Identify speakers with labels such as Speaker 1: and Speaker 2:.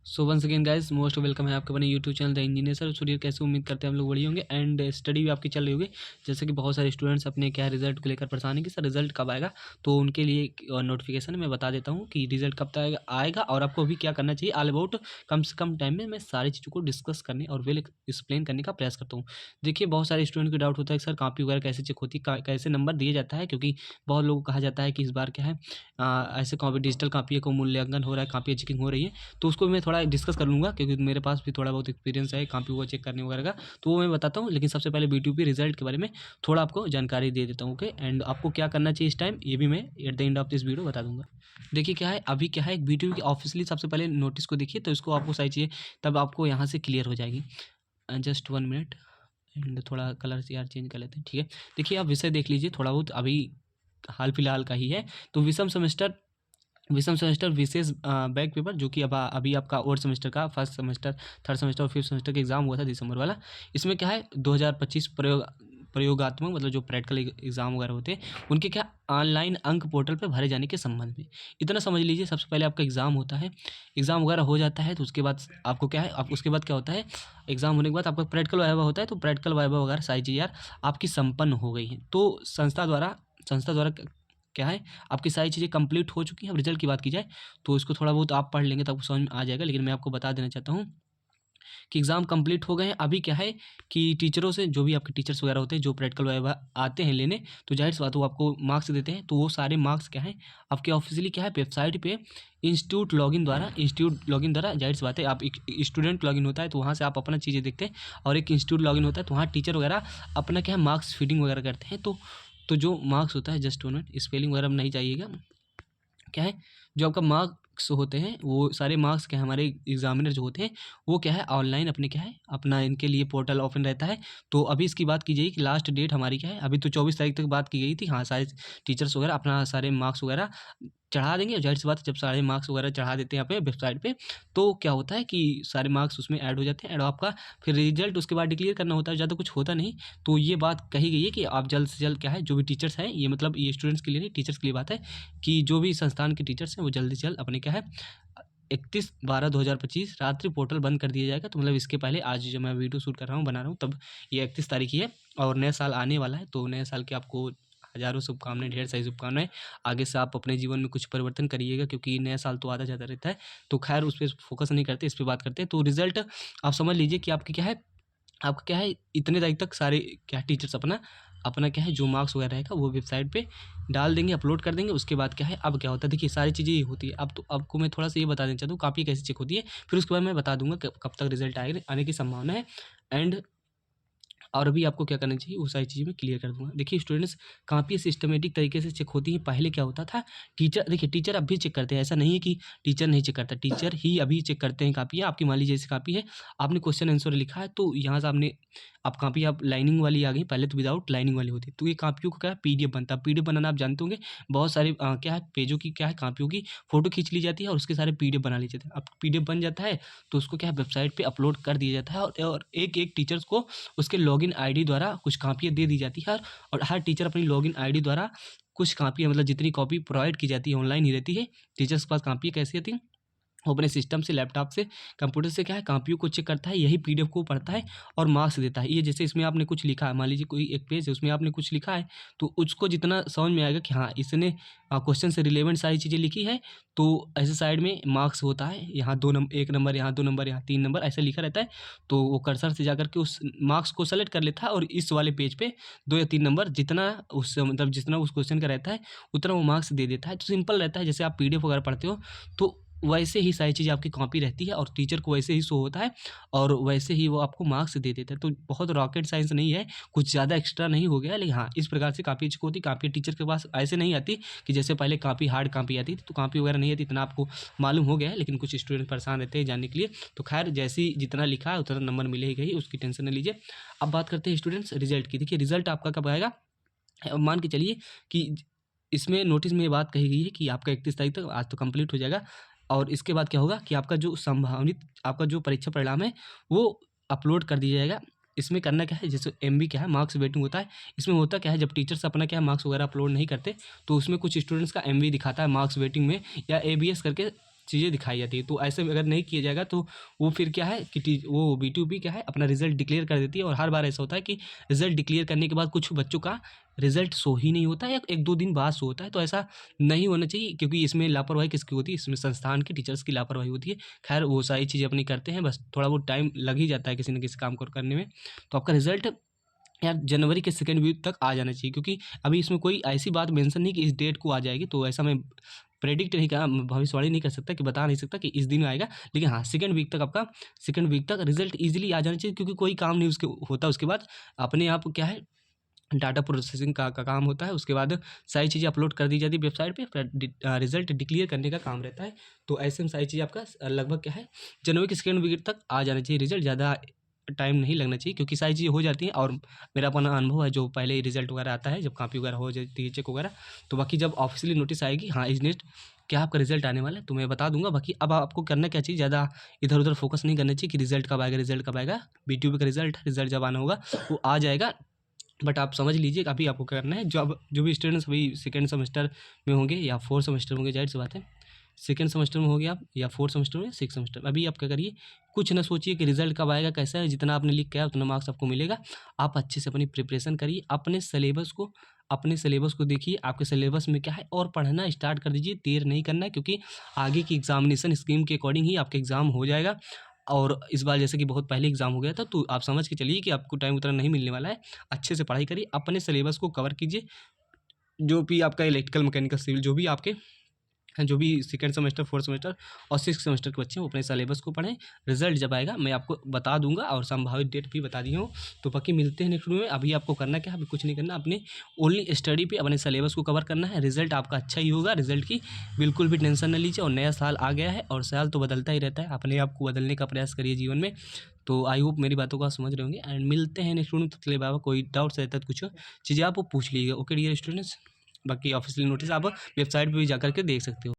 Speaker 1: सो once again guys most welcome है आपके अपने YouTube channel the engineer sir Surya. कैसे उम्मीद करते हैं हम लोग बढ़िया होंगे एंड स्टडी भी आपकी चल रही होगी। जैसे कि बहुत सारे स्टूडेंट्स अपने क्या है रिजल्ट को लेकर परेशान है कि सर रिजल्ट कब आएगा, तो उनके लिए नोटिफिकेशन मैं बता देता हूँ कि रिजल्ट कब तक आएगा और आपको अभी क्या करना चाहिए। ऑल अबाउट कम से कम टाइम में मैं सारी चीज़ों को डिस्कस करने और वेल एक्सप्लेन करने का प्रयास करता हूँ। देखिए बहुत सारे स्टूडेंट को डाउट होता है कि सर कॉपी वगैरह कैसे चेक होती है, कैसे नंबर दिया जाता है, क्योंकि बहुत लोगों को कहा जाता है कि इस बार क्या है ऐसे कॉपी डिजिटल कॉपी को मूल्यांकन हो रहा है, कॉपी चेकिंग हो रही है। तो उसको मैं थोड़ा डिस्कस कर लूँगा क्योंकि मेरे पास भी थोड़ा बहुत एक्सपीरियंस है कॉपी को चेक करने वगैरह का, तो वो मैं बताता हूँ। लेकिन सबसे पहले बीटीपी रिजल्ट के बारे में थोड़ा आपको जानकारी दे देता हूँ। ओके, एंड आपको क्या करना चाहिए इस टाइम ये भी मैं at the end of this video बता दूंगा। देखिए क्या है अभी क्या है, एक बीटीपी की ऑफिशियली सबसे पहले नोटिस को देखिए, तो इसको आपको सही चाहिए तब आपको यहाँ से क्लियर हो जाएगी। जस्ट 1 मिनट एंड थोड़ा कलर से यार चेंज कर लेते हैं, ठीक है। देखिए आप विषय देख लीजिए, थोड़ा बहुत अभी हाल फिलहाल का ही है। तो विषम सेमेस्टर विशेष बैक पेपर जो कि अब अभी आपका और सेमेस्टर का फर्स्ट सेमेस्टर, थर्ड सेमेस्टर और फिफ्थ सेमेस्टर का एग्जाम हुआ था दिसंबर वाला। इसमें क्या है 2025 प्रयोगात्मक मतलब जो प्रैक्टिकल एग्जाम वगैरह होते हैं उनके क्या ऑनलाइन अंक पोर्टल पे भरे जाने के संबंध में इतना समझ लीजिए। सबसे पहले आपका एग्जाम होता है, एग्जाम वगैरह हो जाता है तो उसके बाद आपको क्या है, आप उसके बाद क्या होता है, एग्जाम होने के बाद आपका प्रैक्टिकल वाइवा होता है। तो प्रैक्टिकल वाइवा वगैरह सारी चीज़ यार आपकी संपन्न हो गई हैं। तो संस्था द्वारा क्या है आपकी सारी चीज़ें कंप्लीट हो चुकी हैं। अब रिजल्ट की बात की जाए तो इसको थोड़ा बहुत आप पढ़ लेंगे तो आपको समझ में आ जाएगा, लेकिन मैं आपको बता देना चाहता हूँ कि एग्ज़ाम कंप्लीट हो गए हैं। अभी क्या है कि टीचरों से जो भी आपके टीचर्स वगैरह होते हैं जो प्रैक्टिकल वाइवा आते हैं लेने, तो जाहिर सी बात वो आपको मार्क्स देते हैं। तो वो सारे मार्क्स क्या है आपके ऑफिशियली क्या है वेबसाइट पे इंस्टीट्यूट लॉगिन द्वारा जाहिर सी बात है, आप एक स्टूडेंट लॉगिन होता है तो वहाँ से आप अपना चीज़ें देखते हैं, और एक इंस्टीट्यूट लॉगिन होता है तो वहाँ टीचर वगैरह अपना क्या है मार्क्स फीडिंग वगैरह करते हैं। तो जो मार्क्स होता है, जस्ट 1 मिनट, स्पेलिंग वगैरह में नहीं चाहिएगा, क्या है जो आपका मार्क्स होते हैं वो सारे मार्क्स क्या है हमारे एग्जामिनर जो होते हैं वो क्या है ऑनलाइन अपने क्या है अपना इनके लिए पोर्टल ओपन रहता है। तो अभी इसकी बात की जाए कि लास्ट डेट हमारी क्या है, अभी तो 24 तारीख तक बात की गई थी। हाँ, सारे टीचर्स वगैरह अपना सारे मार्क्स वगैरह चढ़ा देंगे। जाहिर सी बात है जब सारे मार्क्स वगैरह चढ़ा देते हैं यहाँ पे वेबसाइट पे, तो क्या होता है कि सारे मार्क्स उसमें ऐड हो जाते हैं और आपका फिर रिजल्ट उसके बाद डिक्लेयर करना होता है, ज़्यादा कुछ होता नहीं। तो ये बात कही गई है कि आप जल्द से जल्द क्या है जो भी टीचर्स हैं, ये मतलब ये स्टूडेंट्स के लिए नहीं टीचर्स के लिए बात है, कि जो भी संस्थान के टीचर्स हैं वो जल्दी से जल्द अपने क्या है 31/12/2025 रात्रि पोर्टल बंद कर दिया जाएगा। तो मतलब इसके पहले आज जो मैं वीडियो शूट कर रहा हूँ बना रहा हूँ तब ये 31 तारीख ही है और नया साल आने वाला है। तो नए साल की आपको हज़ारों शुभकामनाएं, ढेर सारी शुभकामनाएं। आगे से आप अपने जीवन में कुछ परिवर्तन करिएगा क्योंकि नया साल तो आता जाता रहता है। तो खैर उस पर फोकस नहीं करते, इस पर बात करते हैं। तो रिजल्ट आप समझ लीजिए कि आपकी क्या है, आपका क्या है इतने तारीख तक सारे क्या टीचर्स अपना अपना क्या है जो मार्क्स वगैरह रहेगा वो वेबसाइट पे डाल देंगे, अपलोड कर देंगे। उसके बाद क्या है अब क्या होता है, देखिए सारी चीज़ें ये होती है। अब तो आपको मैं थोड़ा सा ये बता देना चाहता हूँ कॉपी कैसे चेक होती है, फिर उसके बाद मैं बता दूंगा कब तक रिजल्ट आने की संभावना है एंड और अभी आपको क्या करना चाहिए वो सारी चीज़ें मैं क्लियर कर दूंगा। देखिए स्टूडेंट्स, काफ़ी सिस्टमेटिक तरीके से चेक होती है। पहले क्या होता था टीचर, देखिए टीचर अब भी चेक करते हैं, ऐसा नहीं है कि टीचर नहीं चेक करता, टीचर ही अभी चेक करते हैं कापियाँ। आपकी मान लीजिए जैसे कापी है, आपने क्वेश्चन आंसर लिखा है तो यहाँ से आपने आप कापी आप लाइनिंग वाली आ गई, पहले तो विदाउट लाइनिंग वाली होती है। तो ये कापियों का क्या है पीडीएफ बनता है। पीडीएफ बनाना आप जानते होंगे, बहुत सारे क्या है पेजों की क्या है कापियों की फोटो खींच ली जाती है और उसके सारे पीडीएफ बना ली जाते हैं। अब पीडीएफ बन जाता है तो उसको क्या है वेबसाइट पे अपलोड कर दिया जाता है और एक एक टीचर्स को उसके लॉगिन आईडी द्वारा कुछ कापियाँ दे दी जाती है और हर टीचर अपनी लॉगिन आईडी द्वारा कुछ कापियाँ मतलब जितनी कॉपी प्रोवाइड की जाती है ऑनलाइन ही रहती है। टीचर्स के पास कापियाँ कैसी होती हैं, वो अपने सिस्टम से, लैपटॉप से, कंप्यूटर से क्या है कापियों को चेक करता है, यही पीडीएफ को पढ़ता है और मार्क्स देता है। ये जैसे इसमें आपने कुछ लिखा है, मान लीजिए कोई एक पेज है उसमें आपने कुछ लिखा है तो उसको जितना समझ में आएगा कि हाँ इसने क्वेश्चन से रिलेवेंट सारी चीज़ें लिखी है, तो ऐसे साइड में मार्क्स होता है, यहाँ 2 नंबर, 1 नंबर, यहाँ 2 नंबर, यहाँ 3 नंबर ऐसा लिखा रहता है। तो वो कर्सर से जाकर के उस मार्क्स को सेलेक्ट कर लेता है और इस वाले पेज पे 2 या 3 नंबर जितना उस मतलब जितना उस क्वेश्चन का रहता है उतना वो मार्क्स दे देता है। तो सिंपल रहता है, जैसे आप पीडीएफ वगैरह पढ़ते हो तो वैसे ही सारी चीज़ें आपकी कॉपी रहती है और टीचर को वैसे ही शो होता है और वैसे ही वो आपको मार्क्स दे देता है। तो बहुत रॉकेट साइंस नहीं है, कुछ ज़्यादा एक्स्ट्रा नहीं हो गया, लेकिन हाँ इस प्रकार से काफ़ी चीज़ होती है। काफ़ी टीचर के पास ऐसे नहीं आती कि जैसे पहले काफ़ी हार्ड कापी आती थी, तो कापी वगैरह नहीं आती, इतना आपको मालूम हो गया है। लेकिन कुछ स्टूडेंट परेशान रहते हैं जानने के लिए। तो खैर जैसी जितना लिखा है उतना नंबर मिलेगा ही, उसकी टेंशन न लीजिए। अब बात करते हैं स्टूडेंट्स रिजल्ट की। देखिए रिजल्ट आपका कब आएगा, मान के चलिए कि इसमें नोटिस में ये बात कही गई है कि आपका 31 तारीख तक आज तो कंप्लीट हो जाएगा और इसके बाद क्या होगा कि आपका जो संभावित आपका जो परीक्षा परिणाम है वो अपलोड कर दिया जाएगा। इसमें करना क्या है, जैसे एमबी क्या है मार्क्स वेटिंग होता है, इसमें होता क्या है जब टीचर्स अपना क्या है मार्क्स वगैरह अपलोड नहीं करते तो उसमें कुछ स्टूडेंट्स का एमबी दिखाता है मार्क्स वेटिंग में, या एबीएस करके चीज़ें दिखाई जाती है। तो ऐसे में अगर नहीं किया जाएगा तो वो फिर क्या है कि वो B2B क्या है अपना रिजल्ट डिक्लेयर कर देती है। और हर बार ऐसा होता है कि रिजल्ट डिक्लेयर करने के बाद कुछ बच्चों का रिजल्ट शो ही नहीं होता है या 1-2 दिन बाद शो होता है। तो ऐसा नहीं होना चाहिए, क्योंकि इसमें लापरवाही किसकी होती है, इसमें संस्थान के टीचर्स की लापरवाही होती है। खैर वो सारी चीज़ें अपनी करते हैं, बस थोड़ा बहुत टाइम लग ही जाता है किसी न किसी काम को करने में। तो आपका रिजल्ट यार जनवरी के सेकंड वीक तक आ जाना चाहिए, क्योंकि अभी इसमें कोई ऐसी बात मेंशन नहीं कि इस डेट को आ जाएगी। तो ऐसा मैं प्रेडिक्ट नहीं कहा, भविष्यवाणी नहीं कर सकता कि बता नहीं सकता कि इस दिन आएगा, लेकिन हाँ सेकंड वीक तक आपका सेकंड वीक तक रिजल्ट ईजिली आ जाना चाहिए, क्योंकि कोई काम नहीं उसके होता। उसके बाद अपने आप क्या है डाटा प्रोसेसिंग का काम होता है। उसके बाद सारी चीज़ें अपलोड कर दी जाती है वेबसाइट पे, फिर रिजल्ट डिक्लेयर करने का काम रहता है। तो ऐसे में सारी चीज़ें आपका लगभग क्या है जनवरी के सेकंड वीक तक आ जाना चाहिए रिजल्ट, ज़्यादा टाइम नहीं लगना चाहिए, क्योंकि सारी चीज़ें हो जाती हैं। और मेरा अपना अनुभव है, जो पहले ही रिजल्ट वगैरह आता है, जब कॉपी वगैरह हो जाती है चेक वगैरह, तो बाकी जब ऑफिशियली नोटिस आएगी हाँ इस नेक्स्ट क्या आपका रिजल्ट आने वाला है तो मैं बता दूंगा। बाकी अब आपको करना क्या चाहिए, ज़्यादा इधर उधर फोकस नहीं करना चाहिए कि रिजल्ट कब आएगा, रिजल्ट कब आएगा। B2B का रिजल्ट जब आना होगा वो आ जाएगा। बट आप समझ लीजिए अभी आपको क्या करना है, जो भी स्टूडेंट्स अभी सेकेंड सेमेस्टर में होंगे या फोर्थ सेमेस्टर में होंगे, जाहिर सी बात है सेकेंड सेमेस्टर में हो गया आप या फोर्थ सेमेस्टर में सिक्स सेमेस्टर में, अभी आप क्या करिए कुछ ना सोचिए कि रिजल्ट कब आएगा कैसा है, जितना आपने लिख के आया उतना मार्क्स आपको मिलेगा। आप अच्छे से अपनी प्रिपरेशन करिए, अपने सिलेबस को देखिए, आपके सिलेबस में क्या है और पढ़ना स्टार्ट कर दीजिए, देर नहीं करना है, क्योंकि आगे की एग्जामिनेशन स्कीम के अकॉर्डिंग ही आपका एग्ज़ाम हो जाएगा। और इस बार जैसे कि बहुत पहले एग्ज़ाम हो गया था, तो आप समझ के चलिए कि आपको टाइम उतना नहीं मिलने वाला है। अच्छे से पढ़ाई करिए, अपने सिलेबस को कवर कीजिए, जो भी आपका इलेक्ट्रिकल, मैकेनिकल, सिविल जो भी सेकंड सेमेस्टर, फोर्थ सेमेस्टर और सिक्स सेमेस्टर के बच्चे हैं वो अपने सिलेबस को पढ़ें। रिजल्ट जब आएगा मैं आपको बता दूंगा और संभावित डेट भी बता दी हूँ। तो बाकी मिलते हैं नेक्स्ट वीडियो में। अभी आपको करना क्या है, अभी कुछ नहीं करना, अपने ओनली स्टडी पे अपने सिलेबस को कवर करना है। रिजल्ट आपका अच्छा ही होगा, रिजल्ट की बिल्कुल भी टेंशन न लीजिए। और नया साल आ गया है और साल तो बदलता ही रहता है, अपने आप को बदलने का प्रयास करिए जीवन में। तो आई होप मेरी बातों को आप समझ रहे होंगे एंड मिलते हैं नेक्स्ट वीडियो में। तब तक के लिए बाबा कोई डाउट्स रहता है तो कुछ चीज़ें आप पूछ लीजिएगा। ओके डियर स्टूडेंट्स, बाकी ऑफिशियल नोटिस आप वेबसाइट पर भी जा करके देख सकते हो।